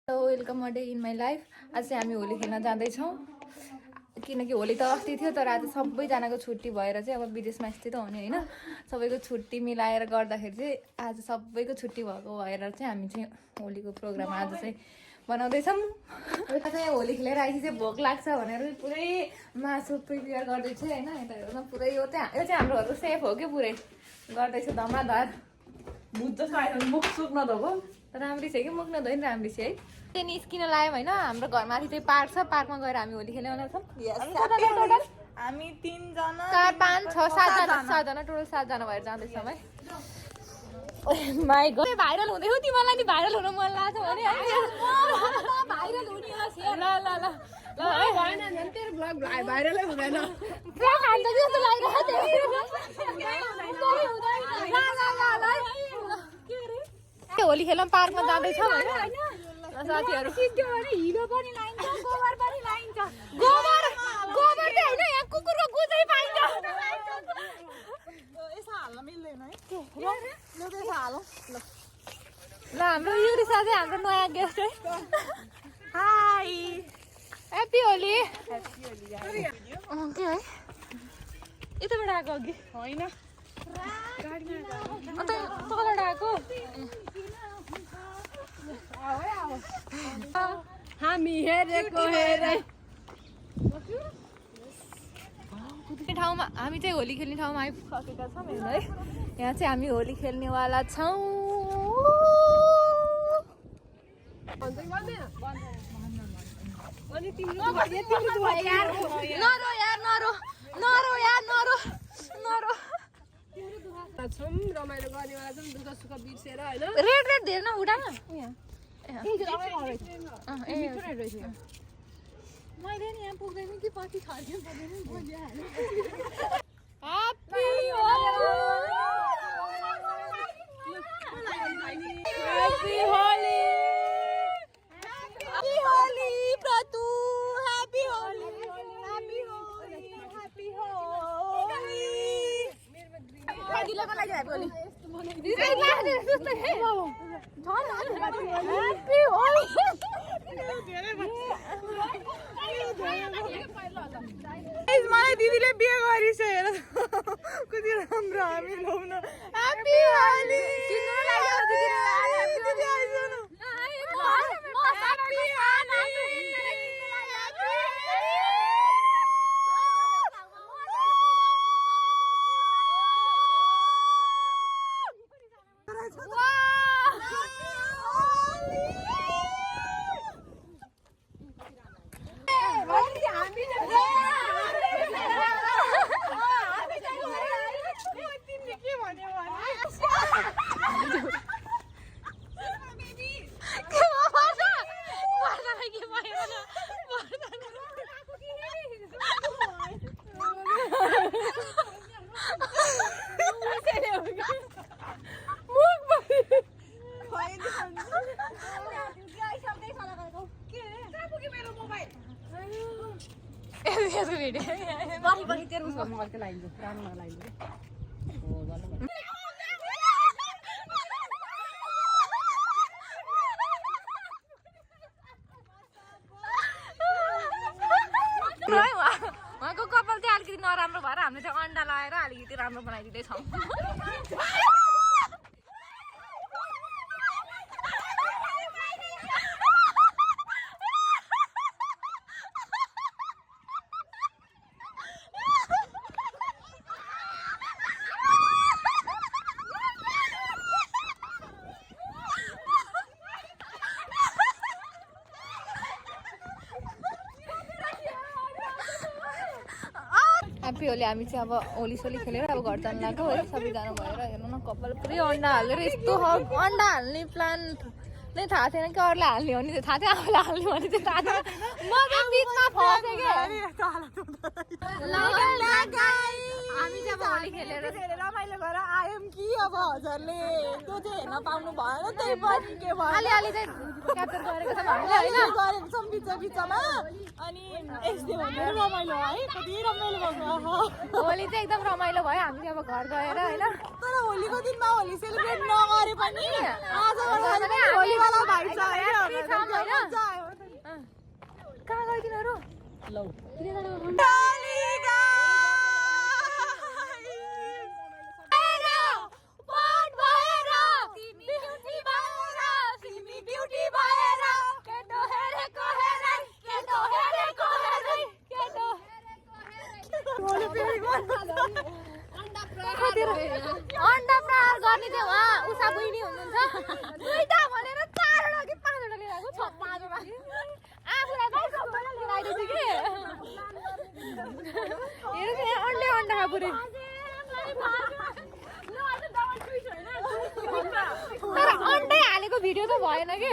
Welcome a day in my life. आज चाहिँ हामी होली खेल्न जाँदैछौँ किनकि होली त अस्ति थियो तर आज सबैजनाको छुट्टी भएर चाहिँ अब विदेशमा स्थित हुने होइन सबैको छुट्टी मिलाएर गर्दाखेरि चाहिँ आज सबैको छुट्टी भएको भएर चाहिँ हामी चाहिँ होलीको प्रोग्राम आज चाहिँ बनाउँदैछौँ। चाहिँ होली खेलेर आएपछि चाहिँ भोक लाग्छ भनेर पुरै मासु प्रिपेयर गर्दैछु होइन। यता हेर्नु पुरै यो चाहिँ हाम्रो घरको सेफ हो कि पुरै गर्दैछु धमाधर बुझ्छ मुख सुक नधोको राम्री छ कि मुख नधोइ राम्री छ है। त्यो निस्किन लाग्यो होइन हाम्रो घरमाथि चाहिँ पार्क छ पार्कमा गएर हामी होली खेल्ने वाला छौँ। हामी 3 जना 4 5 6 7 जना टोटल 7 जना भएर जाँदैछौँ है। माइ गड भाइरल हुँदै हो तिमीलाई नि भाइरल हुन मन लाग्छ भने है भाइरल हुने हो ल ल ल ल भएन नि तेरो ब्लग भाइरलै हुँदैन पुरा खान्छ जस्तो लागिरहेको थियो। होली खेल्न पार्कमा जाँदैछौँ होइन साथीहरू। हिलो पनि लाइन्छ गोबर पनि लाइन्छ गोबर गोबर चाहिँ होइन यहाँ कुकुरको गुजै पाइन्छ। यसो हाल्न मिल्दैन है यसो हालौँ ल हाम्रो युरिसा चाहिँ हाम्रो नयाँ गेस्ट है। High happy Holi. के है यताबाट आएको अघि होइन अन्त तलबाट आएको हामी हेरेको हेरे ठाउँमा हामी चाहिँ होली खेल्ने ठाउँमा आइसकेका छौँ हेर्नु है। यहाँ चाहिँ हामी होली खेल्नेवाला छौँ। नरो यार नरो नरो यार नरो नरो छौँ रमाइलो गर्नेवाला छौँ दुःख सुख बिर्सेर होइन रेड रेड धेरै न उडा न मैले नि यहाँ पुग्दैन कि पछि छर्किनु पर्दैन मलाई दिदीले बिहे गरिस हेर कति राम्रो हामी लाउन ह्यापी होली उहाँको कपाल चाहिँ अलिकति नराम्रो भएर हामीले चाहिँ अन्डा लगाएर अलिकति राम्रो बनाइदिँदैछौँ। ह्याप्पी होली। हामी चाहिँ अब होली सोली खेलेर अब घर जानु लाग्यो है सबैजना भएर हेर्नु न कपाल पुरै अन्डा हालेर यस्तो अन्डा हाल्ने प्लान नै थाहा थिएन कि अरूले हाल्ने हो नि थाहा थियो आफूले हाल्ने भने चाहिँ थाहा थिएन म चाहिँ बिचमा फसेँ कि हामी चाहिँ अब होली खेलेर रमाइलो गरेर आयौँ कि अब हजुरले त्यो चाहिँ हेर्न पाउनु भएन त्यही पनि के भयो अलिअलि चाहिँ क्याप्चर गरेको छ हामीले होइन गरेको छौँ बिच बिचमा अनि यस्तै भन्दै रमाइलो है कति रमाइलो भएको होली चाहिँ एकदम रमाइलो भयो हामी चाहिँ अब घर गएर होइन तर होलीको दिनमा होली सेलिब्रेट नगरे पनि आजबाट होलीवाला भाइ छ होइन अन्डा प्रहार गर्ने चाहिँ उहाँ उषा बहिनी हुनुहुन्छ दुईटा भनेर 4वटा कि 5वटा लिएर आएको 5वटा आफूलाई पनि सबैलाई लिएर आइदिएछ कि हेर यहाँ अन्डै अन्डा पुरै तर अन्डै हालेको भिडियो त भएन कि